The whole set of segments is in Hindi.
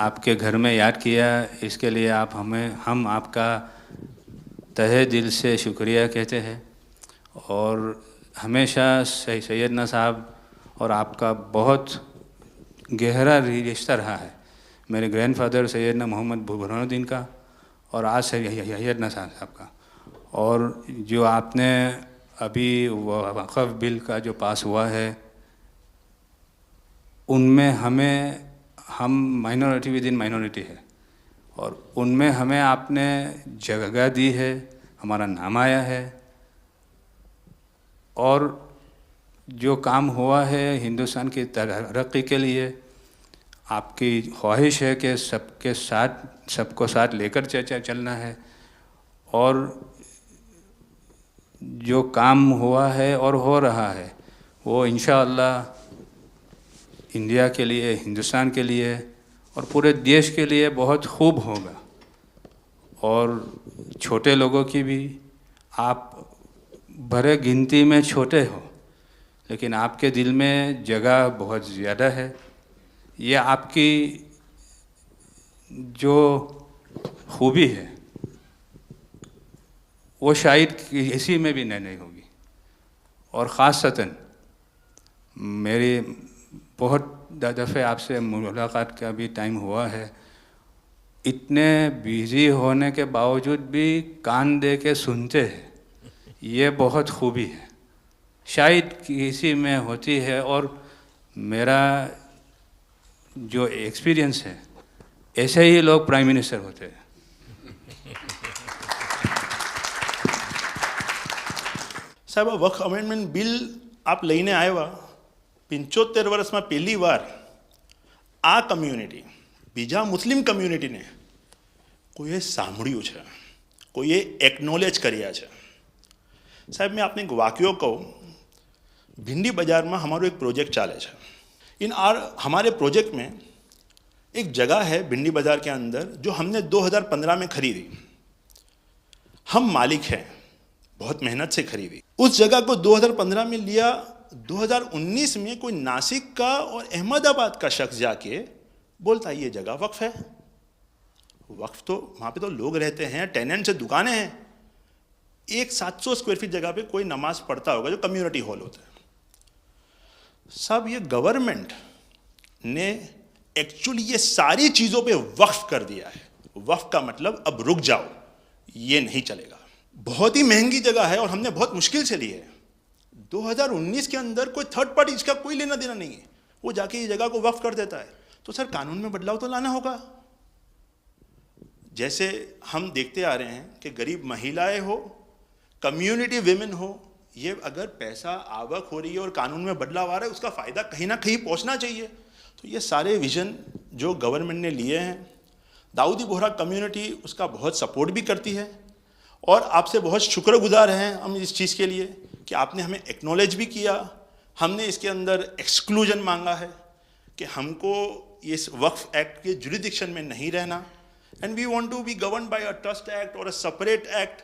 आपके घर में याद किया, इसके लिए हम आपका तहे दिल से शुक्रिया कहते हैं। और हमेशा सैयदना साहब और आपका बहुत गहरा रिश्ता रहा है। मेरे ग्रैंडफादर सैयदना मोहम्मद बुरहानुद्दीन का और आज सैयदना साहब का। और जो आपने अभी वक़्फ़ बिल का जो पास हुआ है, उनमें हम माइनॉरिटी विद इन माइनॉरिटी है, और उनमें हमें आपने जगह दी है, हमारा नाम आया है। और जो काम हुआ है हिंदुस्तान की तरक्की के लिए, आपकी ख्वाहिश है कि सबको साथ लेकर चलना है। और जो काम हुआ है और हो रहा है वो इंशाअल्लाह इंडिया के लिए, हिंदुस्तान के लिए और पूरे देश के लिए बहुत खूब होगा। और छोटे लोगों की भी, आप भरे गिनती में छोटे हो लेकिन आपके दिल में जगह बहुत ज़्यादा है। ये आपकी जो खूबी है वो शायद किसी में भी नहीं होगी। और ख़ासतन मेरी बहुत दफ़े आपसे मुलाकात का भी टाइम हुआ है, इतने बिज़ी होने के बावजूद भी कान दे के सुनते हैं, ये बहुत खूबी है, शायद किसी में होती है। और मेरा जो एक्सपीरियंस है, ऐसे ही लोग प्राइम मिनिस्टर होते हैं। સાહેબ, વક્ફ અમેન્ડમેન્ટ બિલ આપ લઈને આવ્યા, 75 વર્ષમાં પહેલી વાર આ કમ્યુનિટી, બીજા મુસ્લિમ કમ્યુનિટીને કોઈએ સાંભળ્યું છે, કોઈએ એકનોલેજ કર્યા છે। સાહેબ, मैं आपने एक वाक्य कहूँ, भिंडी बाज़ार में हमारो एक प्रोजेक्ट चाले है। हमारे प्रोजेक्ट में एक जगह है भिंडी बाज़ार के अंदर जो हमने 2015 में खरीदी। हम मालिक हैं, बहुत मेहनत से खरीदी। उस जगह को 2015 में लिया, 2019 में कोई नासिक का और अहमदाबाद का शख्स जाके बोलता ये जगह वक्फ है। वक्फ तो वहाँ पे तो लोग रहते हैं, टेनेंट्स हैं, दुकानें हैं। एक 700 स्क्वायर फीट जगह पे कोई नमाज पढ़ता होगा जो कम्युनिटी हॉल होता है। सब ये गवर्नमेंट ने एक्चुअली ये सारी चीज़ों पे वक्फ कर दिया है। वक्फ का मतलब अब रुक जाओ, ये नहीं चलेगा। बहुत ही महंगी जगह है और हमने बहुत मुश्किल से ली है। 2019 के अंदर कोई थर्ड पार्टी, इसका कोई लेना देना नहीं है, वो जाके ये जगह को वक्फ कर देता है। तो सर, कानून में बदलाव तो लाना होगा। जैसे हम देखते आ रहे हैं कि गरीब महिलाएं हो, कम्युनिटी विमेन हो, ये अगर पैसा आवक हो रही है और कानून में बदलाव आ रहा है, उसका फ़ायदा कहीं ना कहीं पहुंचना चाहिए। तो ये सारे विजन जो गवर्नमेंट ने लिए हैं, दाऊदी बोहरा कम्युनिटी उसका बहुत सपोर्ट भी करती है। और आपसे बहुत शुक्रगुजार हैं हम इस चीज़ के लिए कि आपने हमें एक्नॉलेज भी किया। हमने इसके अंदर एक्सक्लूजन मांगा है कि हमको इस वक्फ एक्ट के जुरिडिक्शन में नहीं रहना, and we want to be govern by a trust act और अ सेपरेट एक्ट।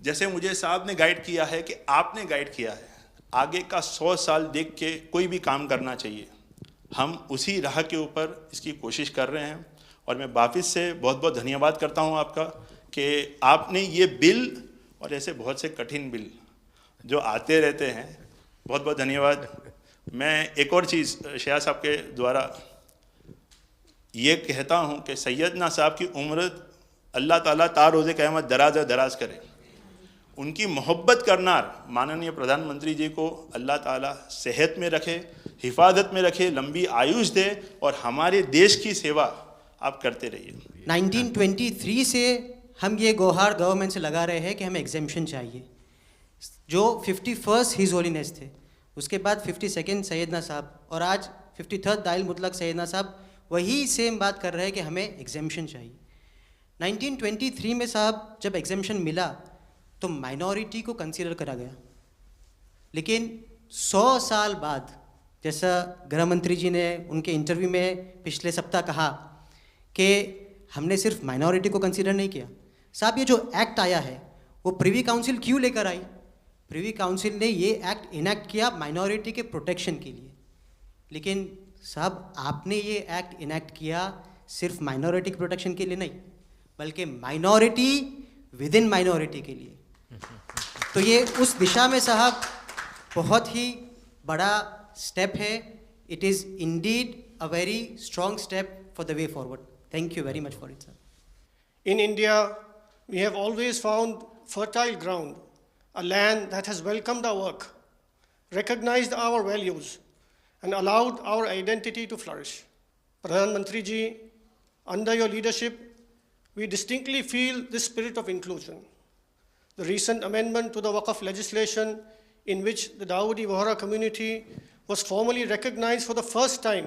जैसे मुझे साहब ने गाइड किया है कि आपने गाइड किया है, आगे का 100 साल देख के कोई भी काम करना चाहिए। हम उसी राह के ऊपर इसकी कोशिश कर रहे हैं। और मैं वापस से बहुत बहुत धन्यवाद करता हूं आपका कि आपने ये बिल और ऐसे बहुत से कठिन बिल जो आते रहते हैं, बहुत बहुत धन्यवाद। मैं एक और चीज़ शाह साहब के द्वारा ये कहता हूँ कि सैयदना साहब की उम्र अल्लाह ताला तार रोज़े क़यामत दराज करे। उनकी मोहब्बत करना माननीय प्रधानमंत्री जी को अल्लाह ताला सेहत में रखे, हिफाजत में रखे, लंबी आयुष दे और हमारे देश की सेवा आप करते रहिए। 1923 से हम ये गुहार गवर्नमेंट से लगा रहे हैं कि हमें एग्जेम्पशन चाहिए। जो 51st हिज होलीनेस थे, उसके बाद 52nd सैयदना साहब और आज 53rd दाइल मुतलक सैयदना साहब वही सेम बात कर रहे हैं कि हमें एग्जेम्पशन चाहिए। 1923 में साहब जब एग्जेम्पशन मिला तो माइनॉरिटी को कंसीडर करा गया, लेकिन 100 साल बाद, जैसा गृह मंत्री जी ने उनके इंटरव्यू में पिछले सप्ताह कहा कि हमने सिर्फ माइनॉरिटी को कंसीडर नहीं किया। साहब, ये जो एक्ट आया है वो प्रिवी काउंसिल क्यों लेकर आई? प्रिवी काउंसिल ने ये एक्ट इनैक्ट किया माइनॉरिटी के प्रोटेक्शन के लिए। लेकिन साहब, आपने ये एक्ट इनैक्ट किया सिर्फ माइनॉरिटी के प्रोटेक्शन के लिए नहीं, बल्कि माइनॉरिटी विद इन माइनॉरिटी के लिए। तो ये उस दिशा में साहब बहुत ही बड़ा स्टेप है। It is indeed a very strong step for the way forward. Thank you very much for it sir. In India, we have always found fertile ground, a land that has welcomed our work, recognized our values, and allowed our identity to flourish. Pradhan Mantri ji, under your leadership, we distinctly feel this spirit of inclusion. The recent amendment to the Waqf legislation, in which the Dawoodi Bohra community was formally recognized for the first time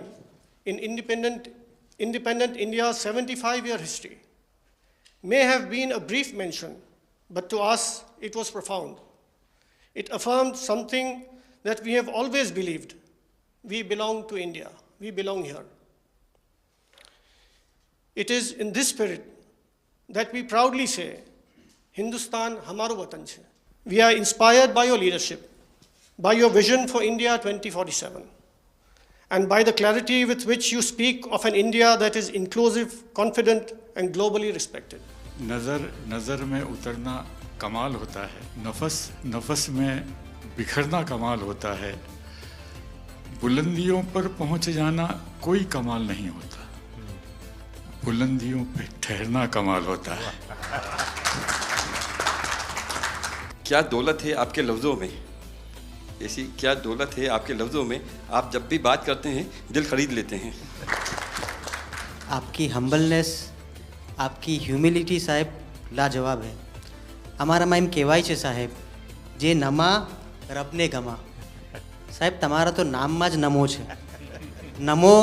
in independent India's 75-year history, may have been a brief mention, but to us it was profound. It affirmed something that we have always believed. We belong to India. We belong here. It is in this spirit that we proudly say, Hindustan hamaro watan chhe. We are inspired by your leadership, by your vision for India 2047, and by the clarity with which you speak of an India that is inclusive, confident, and globally respected. नज़र में उतरना कमाल होता है, नफस में बिखरना कमाल होता है, बुलंदियों पर पहुंच जाना कोई कमाल नहीं होता, बुलंदियों पे ठहरना कमाल होता है। क्या दौलत है आपके लफ्ज़ों में, ऐसी क्या दौलत है आपके लफ्ज़ों में, आप जब भी बात करते हैं दिल खरीद लेते हैं। आपकी हम्बलनेस, आपकी ह्यूमिलिटी साहेब लाजवाब है। हमारा माइम केवाई छे साहेब जे नमा रबने गमा। साहेब तमारा तो नाम माज नमो छे, नमो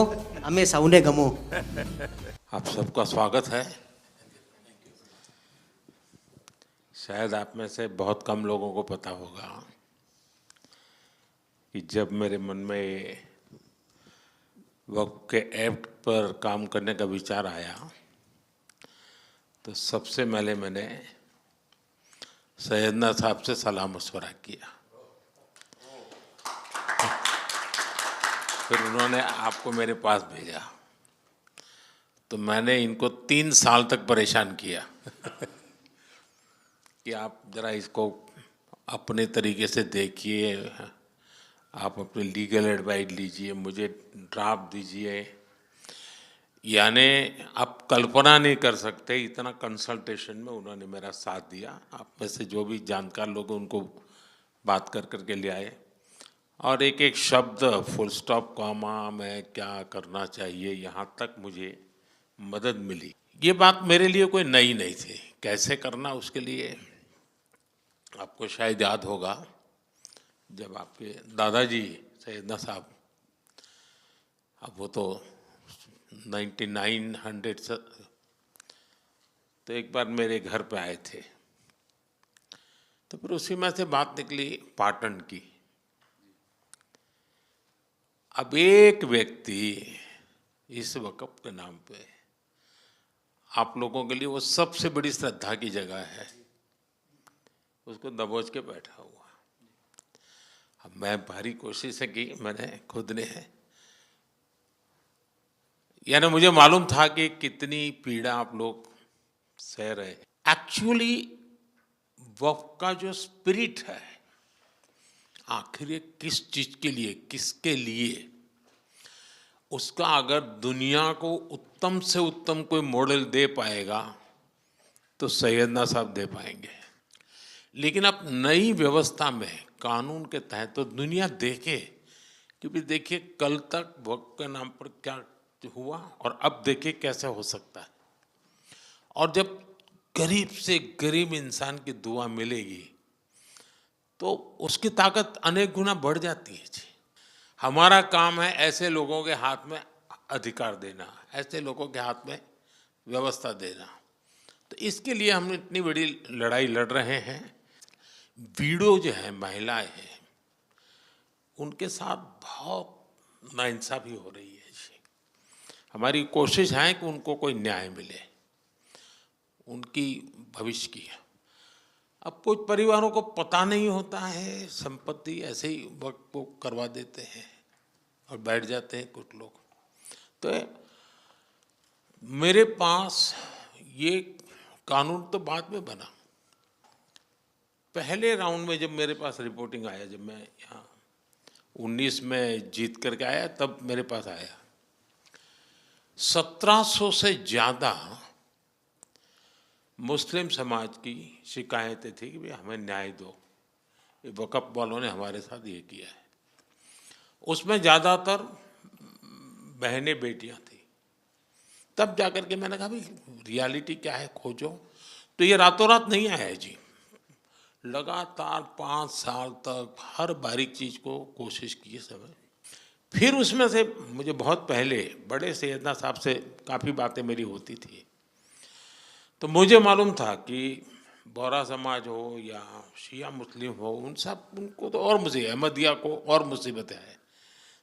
हमें सौने गमो। आप सबका स्वागत है। शायद आप में से बहुत कम लोगों को पता होगा कि जब मेरे मन में वक्फ के एक्ट पर काम करने का विचार आया तो सबसे पहले मैंने सैयदना साहब से सलाह मशवरा किया, फिर उन्होंने आपको मेरे पास भेजा, तो मैंने इनको 3 साल तक परेशान किया कि आप ज़रा इसको अपने तरीके से देखिए, आप अपनी लीगल एडवाइस लीजिए, मुझे ड्राफ्ट दीजिए। यानी आप कल्पना नहीं कर सकते इतना कंसल्टेशन में उन्होंने मेरा साथ दिया। आप में से जो भी जानकार लोग उनको बात कर कर के ले आए, और एक एक शब्द फुल स्टॉप कॉमा में क्या करना चाहिए यहाँ तक मुझे मदद मिली। ये बात मेरे लिए कोई नई नहीं थी, कैसे करना उसके लिए आपको शायद याद होगा जब आपके दादाजी सैयदना साहब, अब वो तो 1900 से, तो एक बार मेरे घर पे आए थे, तो फिर उसी में से बात निकली पाटन की। अब एक व्यक्ति इस वक़्फ़ के नाम पे आप लोगों के लिए वो सबसे बड़ी श्रद्धा की जगह है, उसको दबोच के बैठा हुआ। अब मैं भारी कोशिश की, मैंने खुद ने, यानी मुझे मालूम था कि कितनी पीड़ा आप लोग सह रहे। एक्चुअली वक्फ का जो स्पिरिट है, आखिर ये किस चीज़ के लिए, किसके लिए, उसका अगर दुनिया को उत्तम से उत्तम कोई मॉडल दे पाएगा तो सैयदना साहब दे पाएंगे। लेकिन अब नई व्यवस्था में कानून के तहत तो दुनिया देखे, क्योंकि देखिए कल तक वक्फ के नाम पर क्या हुआ और अब देखिए कैसे हो सकता है। और जब गरीब से गरीब इंसान की दुआ मिलेगी तो उसकी ताकत अनेक गुना बढ़ जाती है जी। हमारा काम है ऐसे लोगों के हाथ में अधिकार देना, ऐसे लोगों के हाथ में व्यवस्था देना। तो इसके लिए हम इतनी बड़ी लड़ाई लड़ रहे हैं। वीडो जो है, महिलाएं हैं, उनके साथ बहुत नाइंसाफ़ी हो रही है जी। हमारी कोशिश है कि उनको कोई न्याय मिले, उनकी भविष्य की। अब कुछ परिवारों को पता नहीं होता है, संपत्ति ऐसे ही वक्त को करवा देते हैं और बैठ जाते हैं कुछ लोग। तो मेरे पास ये कानून तो बाद में बना। पहले राउंड में जब मेरे पास रिपोर्टिंग आया, जब मैं यहाँ 19 में जीत करके आया, तब मेरे पास आया 1700 से ज़्यादा मुस्लिम समाज की शिकायतें थी कि भाई हमें न्याय दो, ये वक़्फ़ वालों ने हमारे साथ ये किया है। उसमें ज़्यादातर बहनें बेटियां थी। तब जाकर के मैंने कहा भाई रियलिटी क्या है खोजो। तो ये रातों रात नहीं आया है जी, लगातार 5 साल तक हर बारीक चीज़ को कोशिश की समय। फिर उसमें से मुझे बहुत पहले बड़े सैयदना साहब से काफ़ी बातें मेरी होती थी, तो मुझे मालूम था कि बोहरा समाज हो या शिया मुस्लिम हो, उनको तो और मुझे अहमदिया को और मुसीबतें हैं।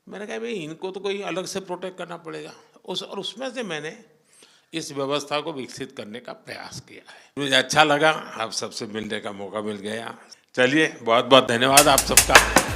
मैंने कहा भाई इनको तो कोई अलग से प्रोटेक्ट करना पड़ेगा। और उसमें से मैंने इस व्यवस्था को विकसित करने का प्रयास किया है। मुझे अच्छा लगा, आप सबसे मिलने का मौका मिल गया। चलिए, बहुत बहुत धन्यवाद आप सबका।